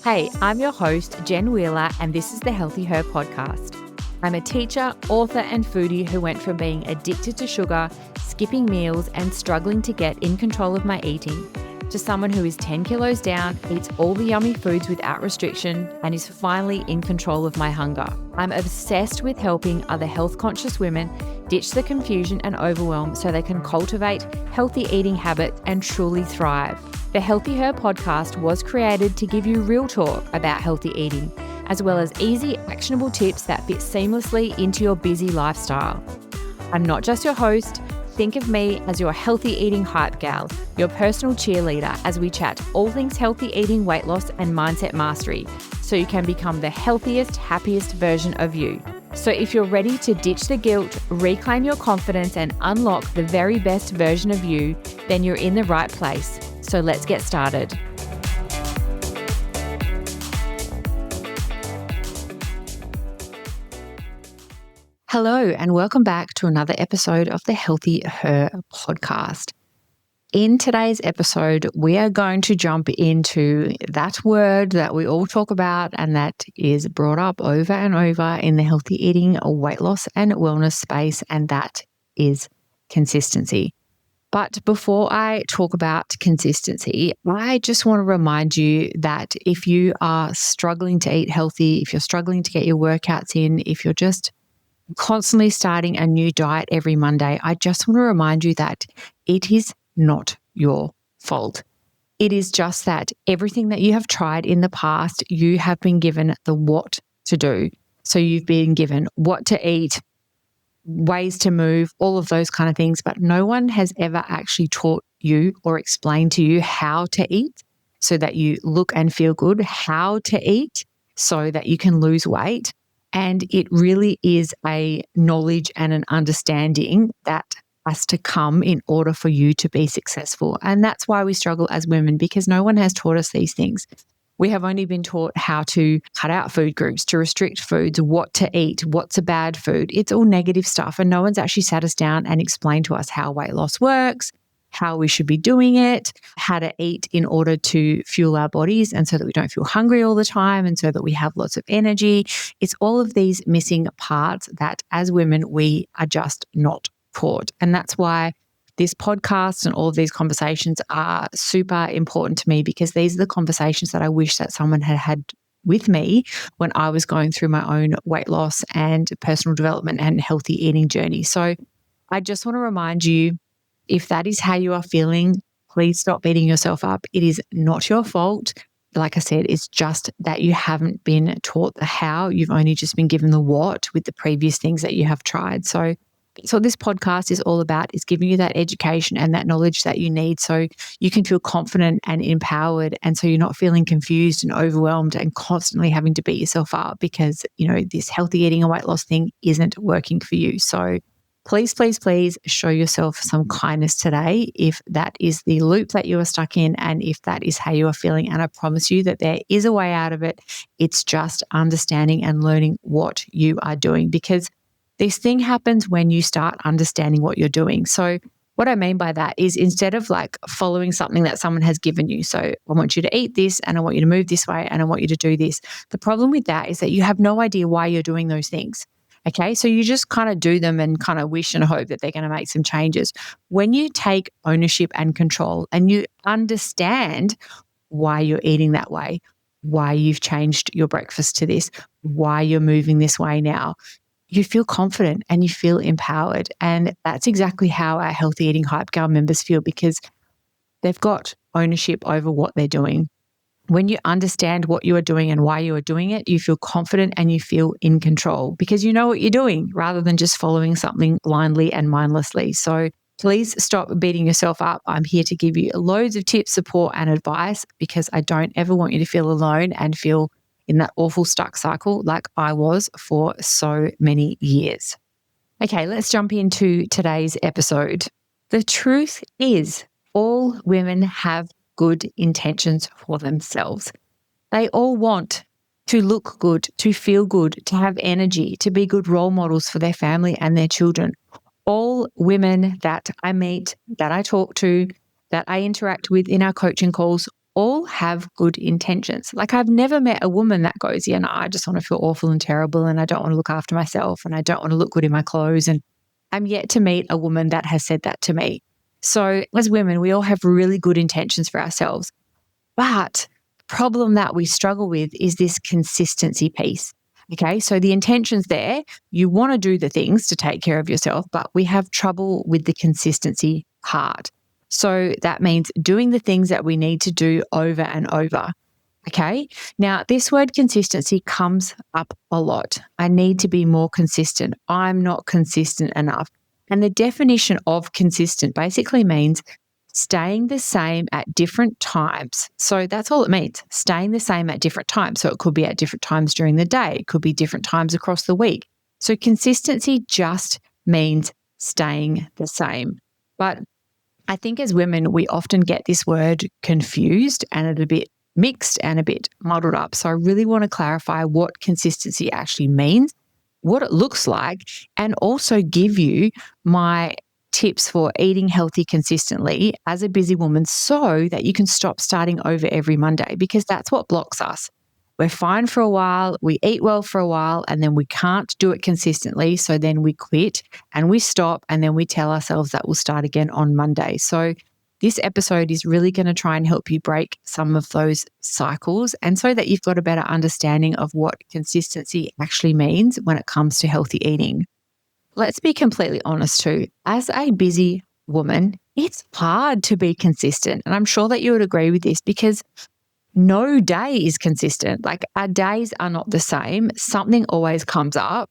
Hey, I'm your host, Jen Wheeler, and this is the Healthy Her podcast. I'm a teacher, author, and foodie who went from being addicted to sugar, skipping meals, and struggling to get in control of my eating, to someone who is 10 kilos down, eats all the yummy foods without restriction, and is finally in control of my hunger. I'm obsessed with helping other health-conscious women ditch the confusion and overwhelm so they can cultivate healthy eating habits and truly thrive. The Healthy Her podcast was created to give you real talk about healthy eating, as well as easy, actionable tips that fit seamlessly into your busy lifestyle. I'm not just your host. Think of me as your healthy eating hype gal, your personal cheerleader as we chat all things healthy eating, weight loss, and mindset mastery, so you can become the healthiest, happiest version of you. So if you're ready to ditch the guilt, reclaim your confidence, and unlock the very best version of you, then you're in the right place. So let's get started. Hello, and welcome back to another episode of the Healthy Her podcast. In today's episode, we are going to jump into that word that we all talk about and that is brought up over and over in the healthy eating, weight loss, and wellness space, and that is consistency. But before I talk about consistency, I just want to remind you that if you are struggling to eat healthy, if you're struggling to get your workouts in, if you're just constantly starting a new diet every Monday, I just want to remind you that it is not your fault. It is just that everything that you have tried in the past, you have been given the what to do. So you've been given what to eat, ways to move, all of those kind of things, but no one has ever actually taught you or explained to you how to eat so that you look and feel good, how to eat so that you can lose weight. And it really is a knowledge and an understanding that has to come in order for you to be successful. And that's why we struggle as women, because no one has taught us these things. We have only been taught how to cut out food groups, to restrict foods, what to eat, what's a bad food. It's all negative stuff. And no one's actually sat us down and explained to us how weight loss works, how we should be doing it, how to eat in order to fuel our bodies and so that we don't feel hungry all the time and so that we have lots of energy. It's all of these missing parts that as women, we are just not taught. And that's why this podcast and all of these conversations are super important to me, because these are the conversations that I wish that someone had had with me when I was going through my own weight loss and personal development and healthy eating journey. So I just want to remind you, if that is how you are feeling, please stop beating yourself up. It is not your fault. Like I said, it's just that you haven't been taught the how. You've only just been given the what with the previous things that you have tried. So this podcast is all about, is giving you that education and that knowledge that you need so you can feel confident and empowered, and so you're not feeling confused and overwhelmed and constantly having to beat yourself up because, this healthy eating and weight loss thing isn't working for you. So please, please, please show yourself some kindness today if that is the loop that you are stuck in and if that is how you are feeling. And I promise you that there is a way out of it. It's just understanding and learning what you are doing, because this thing happens when you start understanding what you're doing. So what I mean by that is, instead of like following something that someone has given you, so I want you to eat this and I want you to move this way and I want you to do this. The problem with that is that you have no idea why you're doing those things. Okay, so you just kind of do them and kind of wish and hope that they're going to make some changes. When you take ownership and control and you understand why you're eating that way, why you've changed your breakfast to this, why you're moving this way now, you feel confident and you feel empowered. And that's exactly how our Healthy Eating Hype Girl members feel, because they've got ownership over what they're doing. When you understand what you are doing and why you are doing it, you feel confident and you feel in control because you know what you're doing rather than just following something blindly and mindlessly. So please stop beating yourself up. I'm here to give you loads of tips, support, and advice, because I don't ever want you to feel alone and feel in that awful stuck cycle like I was for so many years. Okay, let's jump into today's episode. The truth is, all women have good intentions for themselves. They all want to look good, to feel good, to have energy, to be good role models for their family and their children. All women that I meet, that I talk to, that I interact with in our coaching calls, all have good intentions. Like I've never met a woman that goes, yeah, no, I just want to feel awful and terrible and I don't want to look after myself and I don't want to look good in my clothes. And I'm yet to meet a woman that has said that to me. So as women, we all have really good intentions for ourselves. But the problem that we struggle with is this consistency piece. Okay, so the intention's there. You want to do the things to take care of yourself, but we have trouble with the consistency part. So that means doing the things that we need to do over and over. Okay, now this word consistency comes up a lot. I need to be more consistent. I'm not consistent enough. And the definition of consistent basically means staying the same at different times. So that's all it means, staying the same at different times. So it could be at different times during the day, it could be different times across the week. So consistency just means staying the same. But I think as women, we often get this word confused and it's a bit mixed and a bit muddled up. So I really want to clarify what consistency actually means, what it looks like, and also give you my tips for eating healthy consistently as a busy woman so that you can stop starting over every Monday, because that's what blocks us. We're fine for a while, we eat well for a while, and then we can't do it consistently. So then we quit and we stop, and then we tell ourselves that we'll start again on Monday. So this episode is really going to try and help you break some of those cycles, and so that you've got a better understanding of what consistency actually means when it comes to healthy eating. Let's be completely honest too. As a busy woman, it's hard to be consistent. And I'm sure that you would agree with this, because no day is consistent. Like our days are not the same. Something always comes up.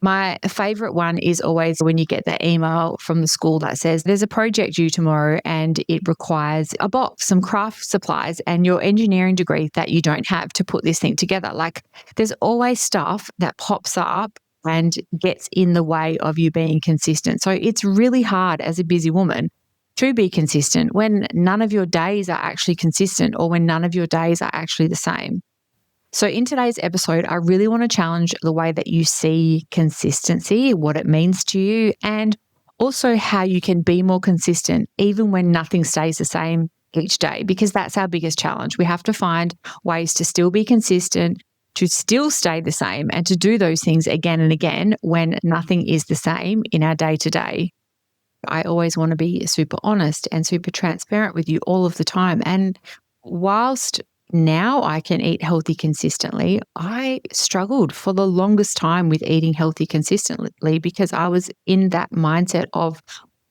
My favorite one is always when you get the email from the school that says there's a project due tomorrow and it requires a box, some craft supplies, and your engineering degree that you don't have to put this thing together. Like there's always stuff that pops up and gets in the way of you being consistent. So it's really hard as a busy woman to be consistent when none of your days are actually consistent, or when none of your days are actually the same. So in today's episode, I really want to challenge the way that you see consistency, what it means to you, and also how you can be more consistent even when nothing stays the same each day, because that's our biggest challenge. We have to find ways to still be consistent, to still stay the same, and to do those things again and again when nothing is the same in our day-to-day. I always want to be super honest and super transparent with you all of the time. And whilst now I can eat healthy consistently, I struggled for the longest time with eating healthy consistently, because I was in that mindset of,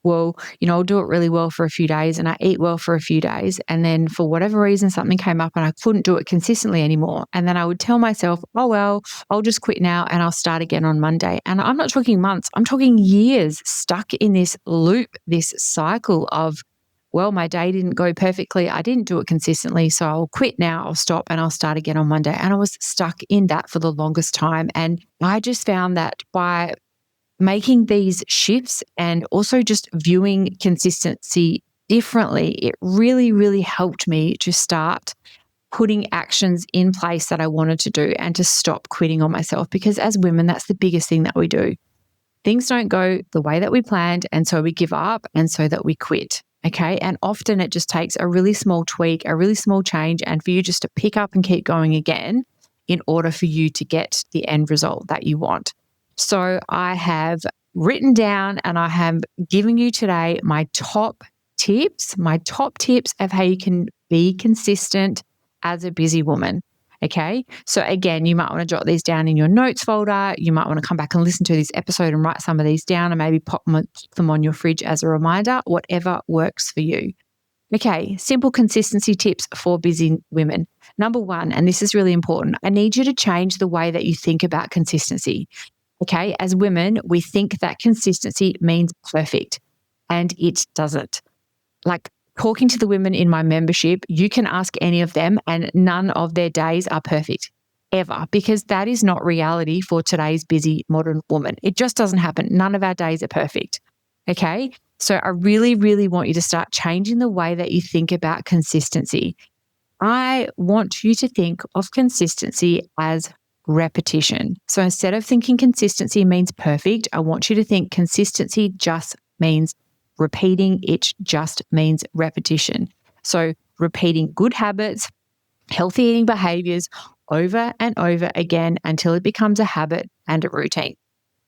well, I'll do it really well for a few days and I eat well for a few days. And then for whatever reason, something came up and I couldn't do it consistently anymore. And then I would tell myself, oh, well, I'll just quit now and I'll start again on Monday. And I'm not talking months, I'm talking years, stuck in this loop, this cycle of, well, my day didn't go perfectly, I didn't do it consistently, so I'll quit now, I'll stop and I'll start again on Monday. And I was stuck in that for the longest time. And I just found that by making these shifts and also just viewing consistency differently, it really, really helped me to start putting actions in place that I wanted to do and to stop quitting on myself. Because as women, that's the biggest thing that we do. Things don't go the way that we planned, and so we give up, and so that we quit. Okay. And often it just takes a really small tweak, a really small change, and for you just to pick up and keep going again in order for you to get the end result that you want. So I have written down and I have given you today my top tips of how you can be consistent as a busy woman. Okay. So again, you might want to jot these down in your notes folder. You might want to come back and listen to this episode and write some of these down, and maybe pop them on your fridge as a reminder, whatever works for you. Okay, simple consistency tips for busy women. Number one, and this is really important, I need you to change the way that you think about consistency. Okay, as women, we think that consistency means perfect, and it doesn't. Like talking to the women in my membership, you can ask any of them and none of their days are perfect ever, because that is not reality for today's busy modern woman. It just doesn't happen. None of our days are perfect. Okay, so I really, really want you to start changing the way that you think about consistency. I want you to think of consistency as repetition. So instead of thinking consistency means perfect, I want you to think consistency just means repeating. It just means repetition. So repeating good habits, healthy eating behaviors over and over again until it becomes a habit and a routine.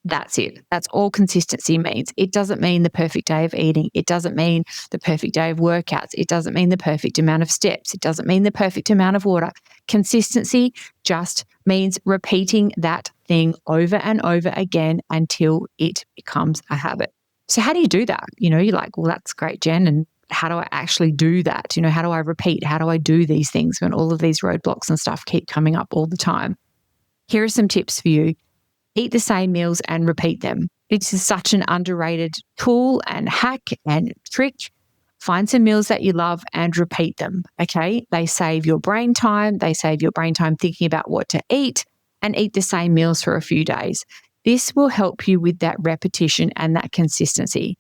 That's it. That's all consistency means. It doesn't mean the perfect day of eating. It doesn't mean the perfect day of workouts. It doesn't mean the perfect amount of steps. It doesn't mean the perfect amount of water. Consistency just means repeating that thing over and over again until it becomes a habit. So how do you do that? You're like, well, that's great, Jen. And how do I actually do that? How do I repeat? How do I do these things when all of these roadblocks and stuff keep coming up all the time? Here are some tips for you. Eat the same meals and repeat them. It's such an underrated tool and hack and trick. Find some meals that you love and repeat them, okay? They save your brain time. They save your brain time thinking about what to eat, and eat the same meals for a few days. This will help you with that repetition and that consistency,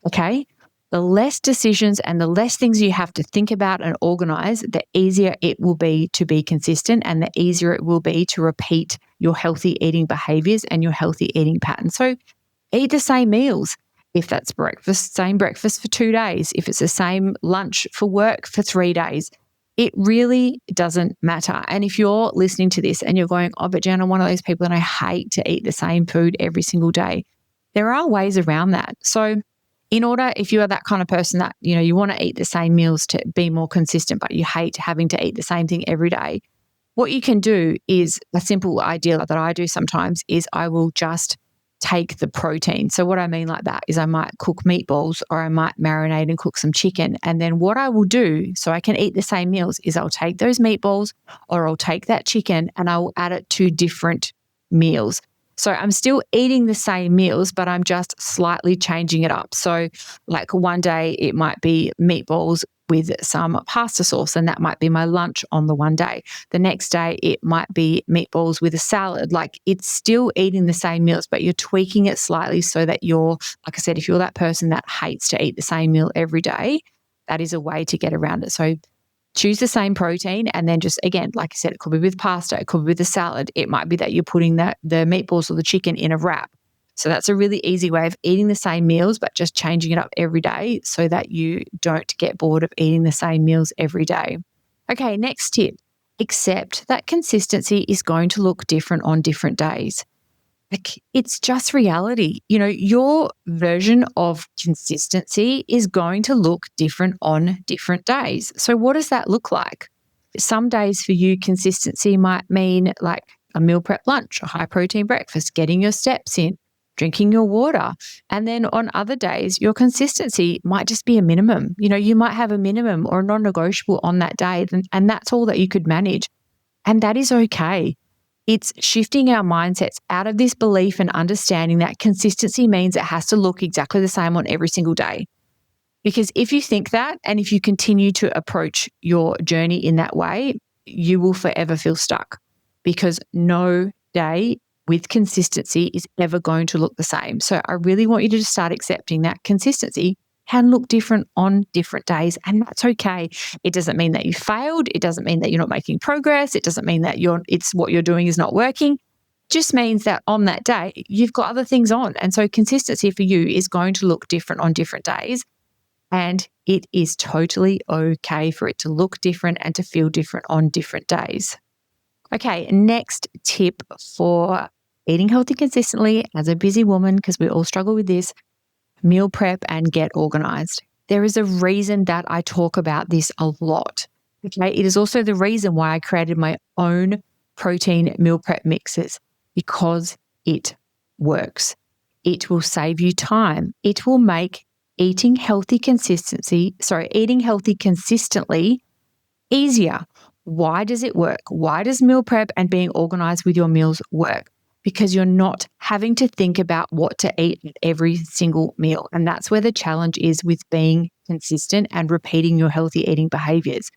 okay? The less decisions and the less things you have to think about and organize, the easier it will be to be consistent, and the easier it will be to repeat your healthy eating behaviors and your healthy eating patterns. So eat the same meals. If that's breakfast, same breakfast for 2 days. If it's the same lunch for work for 3 days, it really doesn't matter. And if you're listening to this and you're going, oh, but Jen, I'm one of those people and I hate to eat the same food every single day, there are ways around that. So in order, if you are that kind of person that, you want to eat the same meals to be more consistent, but you hate having to eat the same thing every day, what you can do is a simple idea that I do sometimes is I will just take the protein. So what I mean like that is I might cook meatballs or I might marinate and cook some chicken. And then what I will do so I can eat the same meals is I'll take those meatballs or I'll take that chicken and I'll add it to different meals. So I'm still eating the same meals, but I'm just slightly changing it up. So like one day it might be meatballs with some pasta sauce, and that might be my lunch on the one day. The next day it might be meatballs with a salad. Like it's still eating the same meals, but you're tweaking it slightly so that you're, like I said, if you're that person that hates to eat the same meal every day, that is a way to get around it. So choose the same protein and then just, again, like I said, it could be with pasta, it could be with a salad. It might be that you're putting the meatballs or the chicken in a wrap. So that's a really easy way of eating the same meals, but just changing it up every day so that you don't get bored of eating the same meals every day. Okay, next tip. Accept that consistency is going to look different on different days. Like it's just reality. Your version of consistency is going to look different on different days. So what does that look like? Some days for you, consistency might mean like a meal prep lunch, a high protein breakfast, getting your steps in, drinking your water. And then on other days, your consistency might just be a minimum. You might have a minimum or a non-negotiable on that day, and that's all that you could manage. And that is okay. It's shifting our mindsets out of this belief and understanding that consistency means it has to look exactly the same on every single day. Because if you think that, and if you continue to approach your journey in that way, you will forever feel stuck, because no day with consistency is ever going to look the same. So I really want you to just start accepting that consistency can look different on different days, and that's okay. It doesn't mean that you failed. It doesn't mean that you're not making progress. It doesn't mean that it's what you're doing is not working. It just means that on that day, you've got other things on. And so consistency for you is going to look different on different days. And it is totally okay for it to look different and to feel different on different days. Okay, next tip for eating healthy consistently as a busy woman, because we all struggle with this: meal prep and get organized. There is a reason that I talk about this a lot. Okay, it is also the reason why I created my own protein meal prep mixes, because it works. It will save you time. It will make eating healthy consistently easier. Why does it work? Why does meal prep and being organized with your meals work? Because you're not having to think about what to eat at every single meal. And that's where the challenge is with being consistent and repeating your healthy eating behaviors.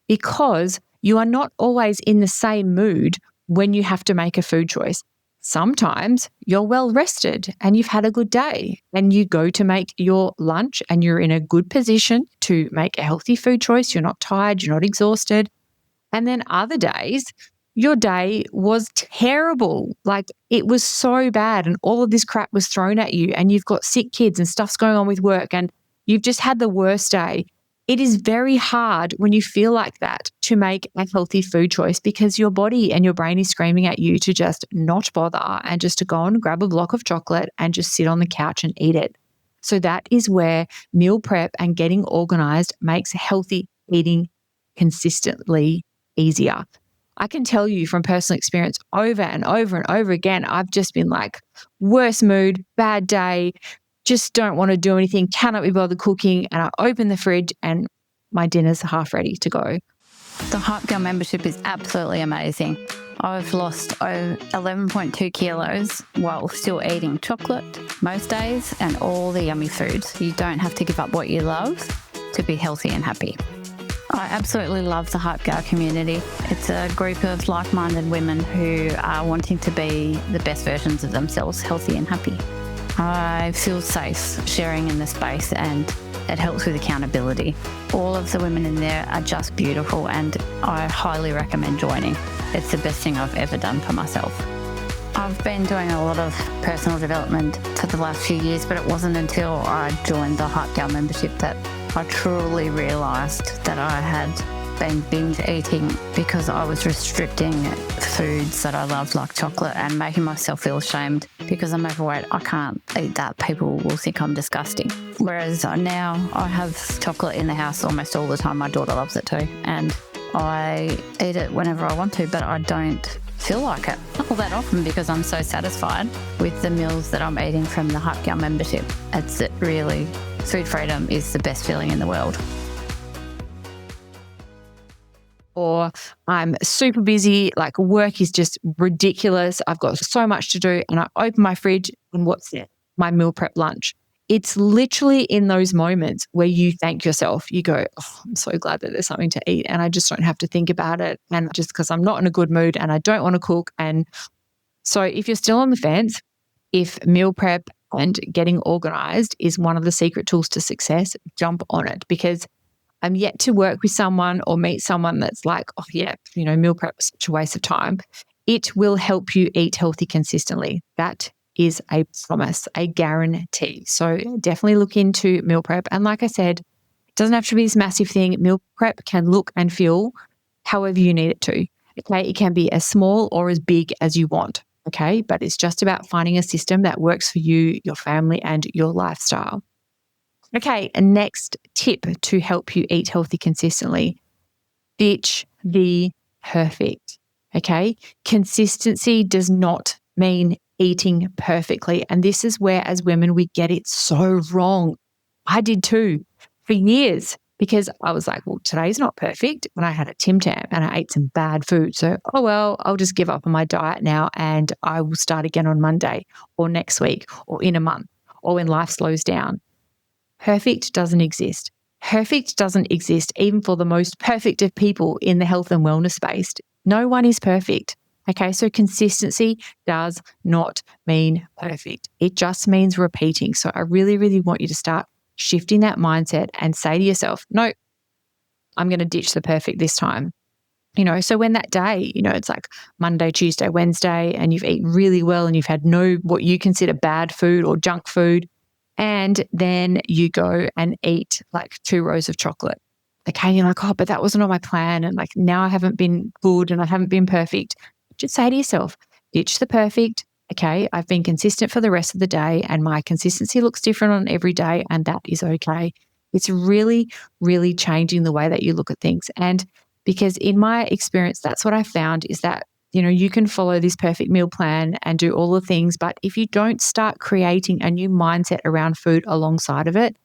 Because you are not always in the same mood when you have to make a food choice. Sometimes you're well rested and you've had a good day and you go to make your lunch and you're in a good position to make a healthy food choice. You're not tired, you're not exhausted. And then other days, your day was terrible. Like it was so bad and all of this crap was thrown at you and you've got sick kids and stuff's going on with work and you've just had the worst day. It is very hard when you feel like that to make a healthy food choice because your body and your brain is screaming at you to just not bother and just to go and grab a block of chocolate and just sit on the couch and eat it. So that is where meal prep and getting organized makes healthy eating consistently easier. I can tell you from personal experience over and over and over again, I've just been like, worst mood, bad day, just don't want to do anything, cannot be bothered cooking. And I open the fridge and my dinner's half ready to go. The Hype Girl membership is absolutely amazing. I've lost 11.2 kilos while still eating chocolate most days and all the yummy foods. You don't have to give up what you love to be healthy and happy. I absolutely love the Hype Girl community. It's a group of like-minded women who are wanting to be the best versions of themselves, healthy and happy. I feel safe sharing in the space and it helps with accountability. All of the women in there are just beautiful and I highly recommend joining. It's the best thing I've ever done for myself. I've been doing a lot of personal development for the last few years, but it wasn't until I joined the Hype Girl membership that I truly realised that I had been binge eating because I was restricting foods that I love, like chocolate, and making myself feel ashamed because I'm overweight. I can't eat that. People will think I'm disgusting. Whereas now I have chocolate in the house almost all the time. My daughter loves it too. And I eat it whenever I want to, but I don't feel like it all that often because I'm so satisfied with the meals that I'm eating from the Hype Girl membership. It's really, food freedom is the best feeling in the world. Or I'm super busy, like work is just ridiculous. I've got so much to do and I open my fridge and what's there? My meal prep lunch. It's literally in those moments where you thank yourself. You go, oh, I'm so glad that there's something to eat and I just don't have to think about it. And just because I'm not in a good mood and I don't want to cook. And so if you're still on the fence, if meal prep and getting organized is one of the secret tools to success, jump on it because I'm yet to work with someone or meet someone that's like, oh yeah, meal prep is such a waste of time. It will help you eat healthy consistently. That is a promise, a guarantee. So definitely look into meal prep. And like I said, it doesn't have to be this massive thing. Meal prep can look and feel however you need it to. Okay, it can be as small or as big as you want. Okay, but it's just about finding a system that works for you, your family, and your lifestyle. Okay, next tip to help you eat healthy consistently. Ditch the perfect. Okay, consistency does not mean eating perfectly. And this is where, as women, we get it so wrong. I did too for years because I was like, well, today's not perfect. And I had a Tim Tam and I ate some bad food. So, oh, well, I'll just give up on my diet now and I will start again on Monday or next week or in a month or when life slows down. Perfect doesn't exist. Perfect doesn't exist even for the most perfect of people in the health and wellness space. No one is perfect. Okay, so consistency does not mean perfect. It just means repeating. So I really, really want you to start shifting that mindset and say to yourself, no, I'm going to ditch the perfect this time. So when that day, it's like Monday, Tuesday, Wednesday, and you've eaten really well and you've had no what you consider bad food or junk food, and then you go and eat like 2 rows of chocolate. Okay, you're like, oh, but that wasn't on my plan. And like now I haven't been good and I haven't been perfect. Just say to yourself, ditch the perfect. Okay, I've been consistent for the rest of the day and my consistency looks different on every day and that is okay. It's really, really changing the way that you look at things. And because in my experience, that's what I found is that you can follow this perfect meal plan and do all the things, but if you don't start creating a new mindset around food alongside of it,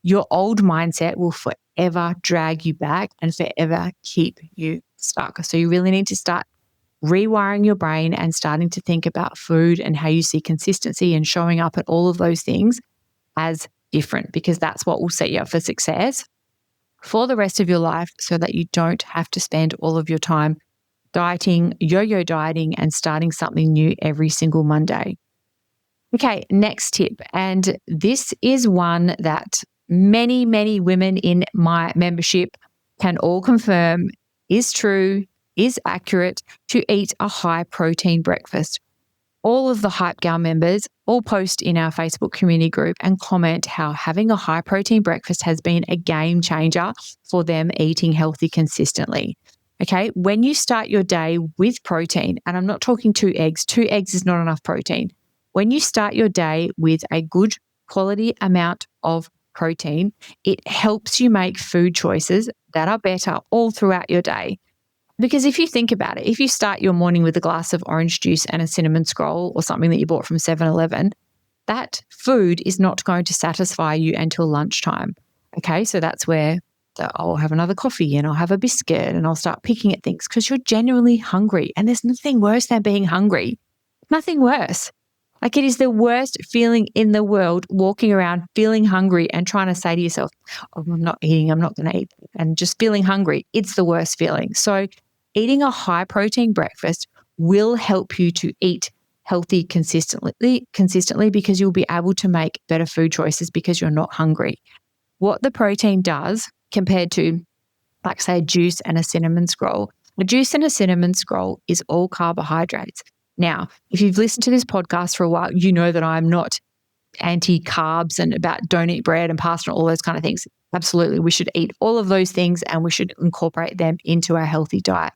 your old mindset will forever drag you back and forever keep you stuck. So you really need to start rewiring your brain and starting to think about food and how you see consistency and showing up at all of those things as different, because that's what will set you up for success for the rest of your life so that you don't have to spend all of your time dieting, yo-yo dieting, and starting something new every single Monday. Okay, next tip. And this is one that many, many women in my membership can all confirm is true, is accurate, to eat a high protein breakfast. all of the Hype Gal members all post in our Facebook community group and comment how having a high protein breakfast has been a game changer for them eating healthy consistently. Okay, when you start your day with protein, and I'm not talking 2 eggs is not enough protein. When you start your day with a good quality amount of protein, it helps you make food choices that are better all throughout your day. Because if you think about it, if you start your morning with a glass of orange juice and a cinnamon scroll or something that you bought from 7-Eleven, that food is not going to satisfy you until lunchtime. Okay, so that's where I'll have another coffee and I'll have a biscuit and I'll start picking at things because you're genuinely hungry. And there's nothing worse than being hungry. Nothing worse. Like, it is the worst feeling in the world, walking around feeling hungry and trying to say to yourself, oh, I'm not eating, I'm not going to eat, and just feeling hungry. It's the worst feeling. So eating a high protein breakfast will help you to eat healthy consistently because you'll be able to make better food choices because you're not hungry. What the protein does compared to, like, say, a juice and a cinnamon scroll, a juice and a cinnamon scroll is all carbohydrates. Now, if you've listened to this podcast for a while, you know that I'm not anti-carbs and about don't eat bread and pasta and all those kind of things. Absolutely, we should eat all of those things and we should incorporate them into our healthy diet.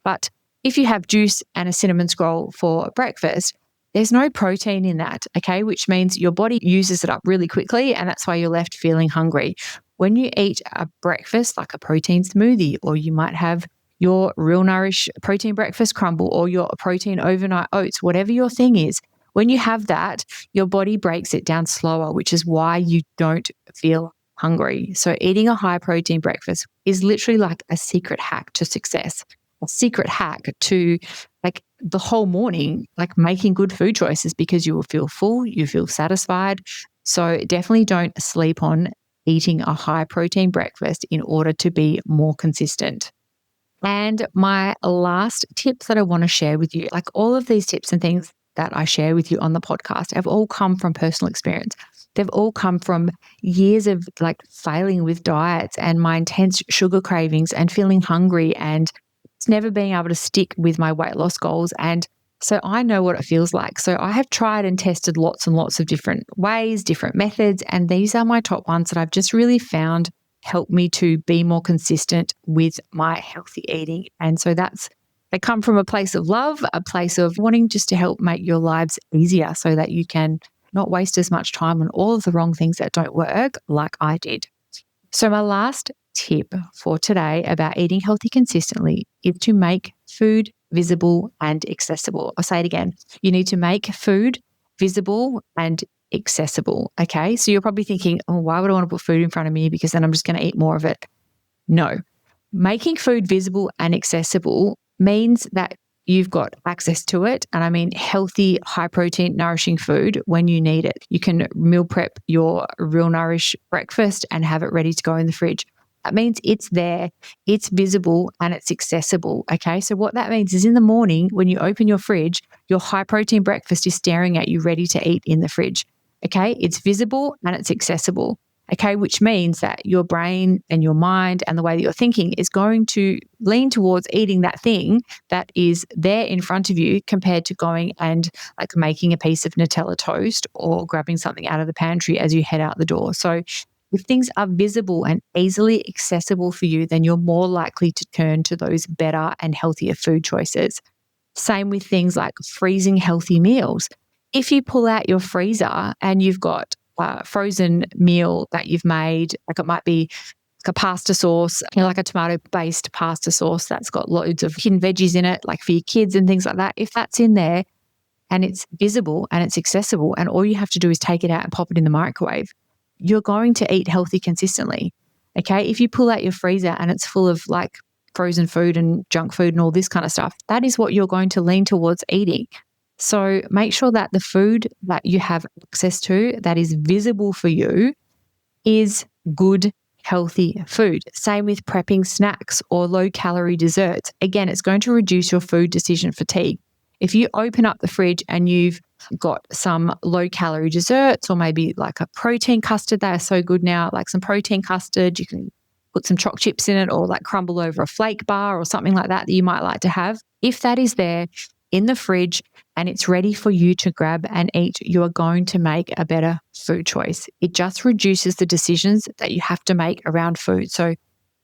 But if you have juice and a cinnamon scroll for breakfast, there's no protein in that, okay, which means your body uses it up really quickly and that's why you're left feeling hungry. When you eat a breakfast like a protein smoothie, or you might have your Real Nourish protein breakfast crumble or your protein overnight oats, whatever your thing is, when you have that, your body breaks it down slower, which is why you don't feel hungry. So eating a high protein breakfast is literally like a secret hack to success, a secret hack to, like, the whole morning, like making good food choices, because you will feel full, you feel satisfied. So definitely don't sleep on eating a high protein breakfast in order to be more consistent. And my last tips that I want to share with you, like all of these tips and things that I share with you on the podcast, have all come from personal experience. They've all come from years of like failing with diets and my intense sugar cravings and feeling hungry and never being able to stick with my weight loss goals. And so I know what it feels like. So I have tried and tested lots and lots of different ways, different methods, and these are my top ones that I've just really found help me to be more consistent with my healthy eating. And so they come from a place of love, a place of wanting just to help make your lives easier so that you can not waste as much time on all of the wrong things that don't work like I did. So my last tip for today about eating healthy consistently is to make food visible and accessible. I'll say it again. You need to make food visible and accessible. Okay. So you're probably thinking, oh, why would I want to put food in front of me? Because then I'm just going to eat more of it. No. Making food visible and accessible means that you've got access to it. And I mean healthy, high protein, nourishing food when you need it. You can meal prep your Real Nourish breakfast and have it ready to go in the fridge. That means it's there, it's visible, and it's accessible. Okay. So what that means is in the morning, when you open your fridge, your high protein breakfast is staring at you ready to eat in the fridge. Okay. It's visible and it's accessible. Okay. Which means that your brain and your mind and the way that you're thinking is going to lean towards eating that thing that is there in front of you compared to going and like making a piece of Nutella toast or grabbing something out of the pantry as you head out the door. So if things are visible and easily accessible for you, then you're more likely to turn to those better and healthier food choices. Same with things like freezing healthy meals. If you pull out your freezer and you've got a frozen meal that you've made, like it might be like a pasta sauce, like a tomato-based pasta sauce that's got loads of hidden veggies in it, like for your kids and things like that, if that's in there and it's visible and it's accessible and all you have to do is take it out and pop it in the microwave, you're going to eat healthy consistently. Okay. If you pull out your freezer and it's full of like frozen food and junk food and all this kind of stuff, that is what you're going to lean towards eating. So make sure that the food that you have access to that is visible for you is good, healthy food. Same with prepping snacks or low-calorie desserts. Again, it's going to reduce your food decision fatigue. If you open up the fridge and you've got some low-calorie desserts or maybe like a protein custard, they are so good now, like some protein custard, you can put some choc chips in it or like crumble over a flake bar or something like that that you might like to have. If that is there, in the fridge and it's ready for you to grab and eat, you are going to make a better food choice. It just reduces the decisions that you have to make around food. So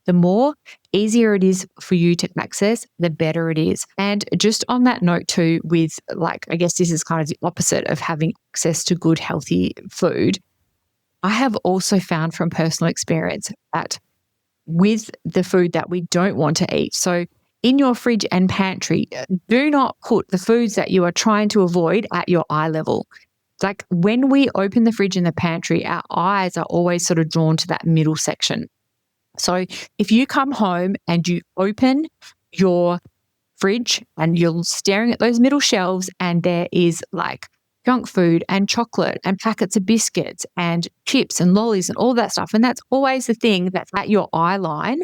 the more easier it is for you to access, the better it is. And just on that note too, with I guess this is kind of the opposite of having access to good, healthy food. I have also found from personal experience that with the food that we don't want to eat, so in your fridge and pantry, do not put the foods that you are trying to avoid at your eye level. Like when we open the fridge and the pantry, our eyes are always sort of drawn to that middle section. So if you come home and you open your fridge and you're staring at those middle shelves and there is junk food and chocolate and packets of biscuits and chips and lollies and all that stuff, and that's always the thing that's at your eye line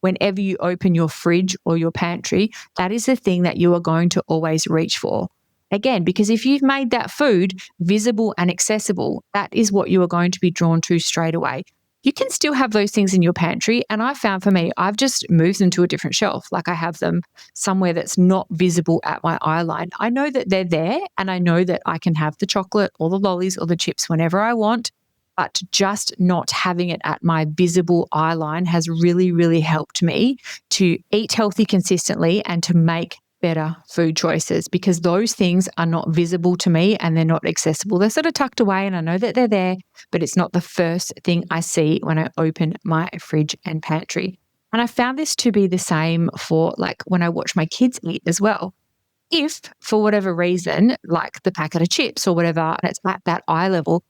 whenever you open your fridge or your pantry, that is the thing that you are going to always reach for. Again, because if you've made that food visible and accessible, that is what you are going to be drawn to straight away. You can still have those things in your pantry. And I found for me, I've just moved them to a different shelf. I have them somewhere that's not visible at my eye line. I know that they're there and I know that I can have the chocolate or the lollies or the chips whenever I want, but just not having it at my visible eye line has really, really helped me to eat healthy consistently and to make better food choices, because those things are not visible to me and they're not accessible. They're sort of tucked away and I know that they're there, but it's not the first thing I see when I open my fridge and pantry. And I found this to be the same for when I watch my kids eat as well. If for whatever reason, the packet of chips or whatever, and it's at that eye level,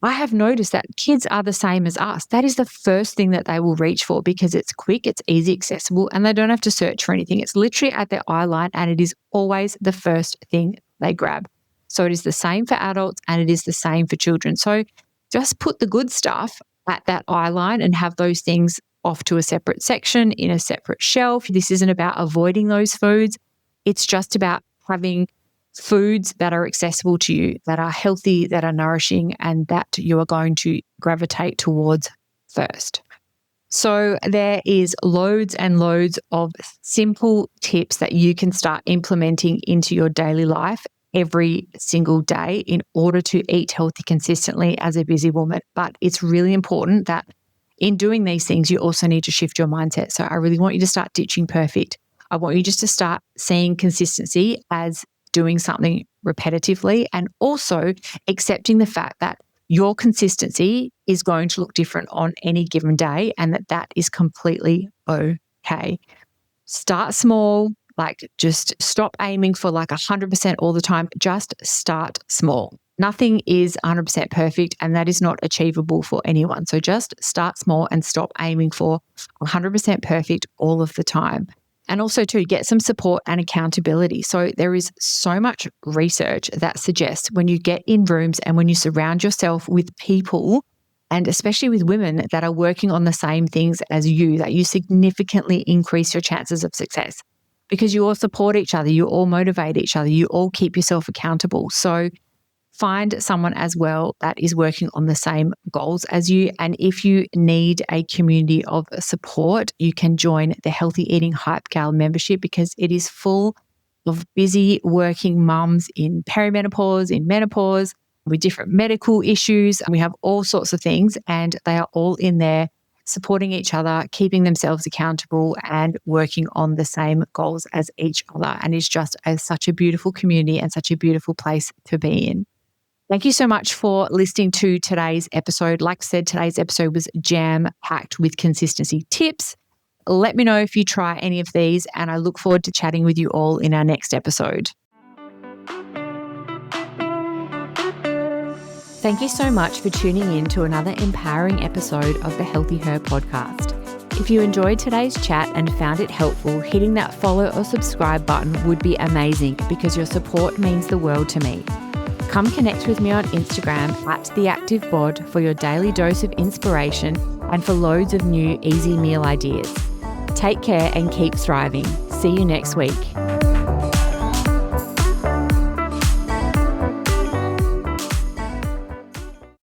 I have noticed that kids are the same as us. That is the first thing that they will reach for because it's quick, it's easy, accessible, and they don't have to search for anything. It's literally at their eye line and it is always the first thing they grab. So it is the same for adults and it is the same for children. So just put the good stuff at that eye line and have those things off to a separate section in a separate shelf. This isn't about avoiding those foods. It's just about having foods that are accessible to you, that are healthy, that are nourishing, and that you are going to gravitate towards first. So there is loads and loads of simple tips that you can start implementing into your daily life every single day in order to eat healthy consistently as a busy woman. But it's really important that in doing these things, you also need to shift your mindset. So I really want you to start ditching perfect. I want you just to start seeing consistency as doing something repetitively and also accepting the fact that your consistency is going to look different on any given day and that is completely okay. Start small, just stop aiming for 100% all the time. Just start small. Nothing is 100% perfect and that is not achievable for anyone. So just start small and stop aiming for 100% perfect all of the time. And also to get some support and accountability. So there is so much research that suggests when you get in rooms and when you surround yourself with people, and especially with women that are working on the same things as you, that you significantly increase your chances of success because you all support each other, you all motivate each other, you all keep yourself accountable. So find someone as well that is working on the same goals as you. And if you need a community of support, you can join the Healthy Eating Hype Gal membership because it is full of busy working mums in perimenopause, in menopause, with different medical issues. We have all sorts of things and they are all in there supporting each other, keeping themselves accountable and working on the same goals as each other. And it's just such a beautiful community and such a beautiful place to be in. Thank you so much for listening to today's episode. Like I said, today's episode was jam-packed with consistency tips. Let me know if you try any of these, and I look forward to chatting with you all in our next episode. Thank you so much for tuning in to another empowering episode of the Healthy Her podcast. If you enjoyed today's chat and found it helpful, hitting that follow or subscribe button would be amazing because your support means the world to me. Come connect with me on Instagram @TheActiveBod for your daily dose of inspiration and for loads of new easy meal ideas. Take care and keep thriving. See you next week.